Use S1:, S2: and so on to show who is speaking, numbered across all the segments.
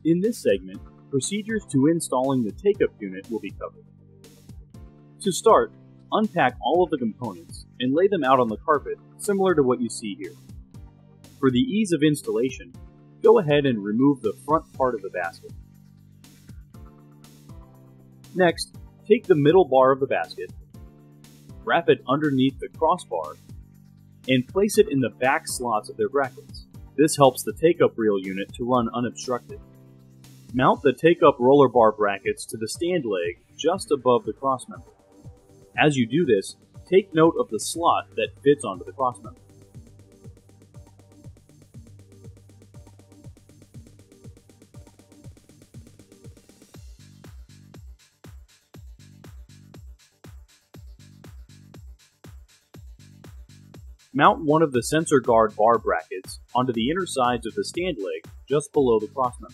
S1: In this segment, procedures to installing the take-up unit will be covered. To start, unpack all of the components and lay them out on the carpet, similar to what you see here. For the ease of installation, go ahead and remove the front part of the basket. Next, take the middle bar of the basket, wrap it underneath the crossbar, and place it in the back slots of their brackets. This helps the take-up reel unit to run unobstructed. Mount the take-up roller bar brackets to the stand leg just above the crossmember. As you do this, take note of the slot that fits onto the crossmember. Mount one of the sensor guard bar brackets onto the inner sides of the stand leg just below the crossmember.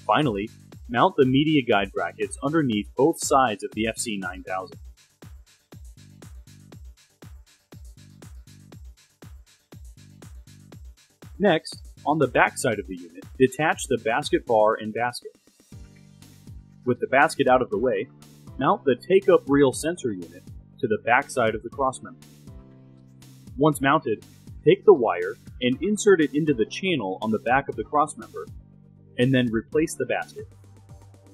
S1: Finally, mount the media guide brackets underneath both sides of the FC9000. Next, on the back side of the unit, detach the basket bar and basket. With the basket out of the way, mount the take-up reel sensor unit to the back side of the crossmember. Once mounted, take the wire and insert it into the channel on the back of the crossmember, and then replace the basket.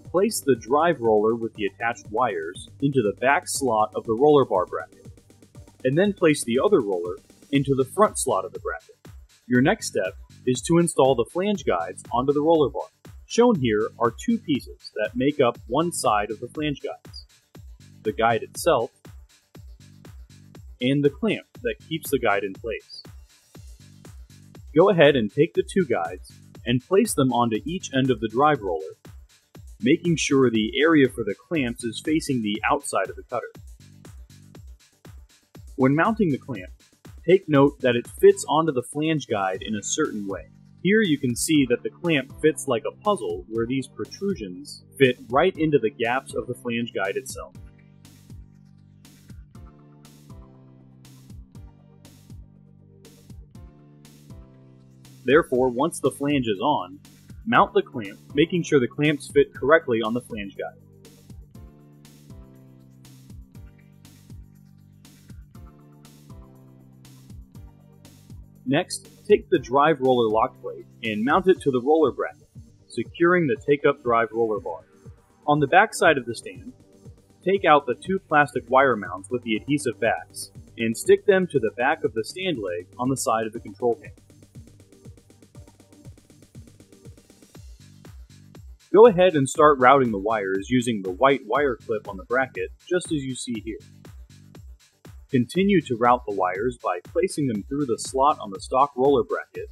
S1: Place the drive roller with the attached wires into the back slot of the roller bar bracket, and then place the other roller into the front slot of the bracket. Your next step is to install the flange guides onto the roller bar. Shown here are two pieces that make up one side of the flange guides: the guide itself and the clamp that keeps the guide in place. Go ahead and take the two guides and place them onto each end of the drive roller, making sure the area for the clamps is facing the outside of the cutter. When mounting the clamp, take note that it fits onto the flange guide in a certain way. Here you can see that the clamp fits like a puzzle, where these protrusions fit right into the gaps of the flange guide itself. Therefore, once the flange is on, mount the clamp, making sure the clamps fit correctly on the flange guide. Next, take the drive roller lock plate and mount it to the roller bracket, securing the take-up drive roller bar. On the back side of the stand, take out the two plastic wire mounts with the adhesive backs and stick them to the back of the stand leg on the side of the control panel. Go ahead and start routing the wires using the white wire clip on the bracket, just as you see here. Continue to route the wires by placing them through the slot on the stock roller bracket,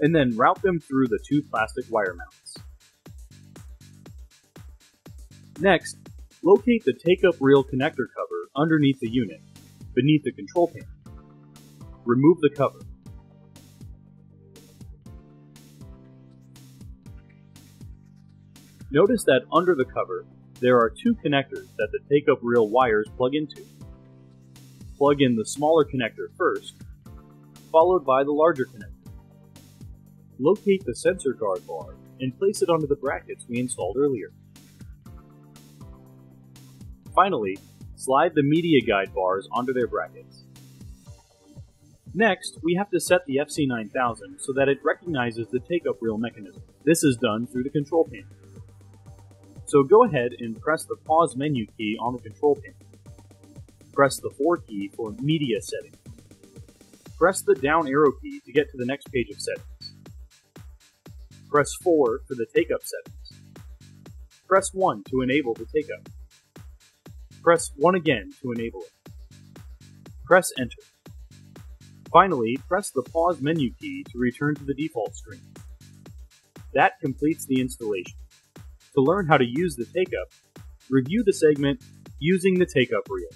S1: and then route them through the two plastic wire mounts. Next, locate the take-up reel connector cover underneath the unit, beneath the control panel. Remove the cover. Notice that under the cover, there are two connectors that the take-up reel wires plug into. Plug in the smaller connector first, followed by the larger connector. Locate the sensor guard bar and place it onto the brackets we installed earlier. Finally, slide the media guide bars onto their brackets. Next, we have to set the FC9000 so that it recognizes the take-up reel mechanism. This is done through the control panel. So go ahead and press the pause menu key on the control panel. Press the 4 key for media settings. Press the down arrow key to get to the next page of settings. Press 4 for the take-up settings. Press 1 to enable the take-up. Press 1 again to enable it. Press Enter. Finally, press the pause menu key to return to the default screen. That completes the installation. To learn how to use the take-up, review the segment Using the Take-Up Reel.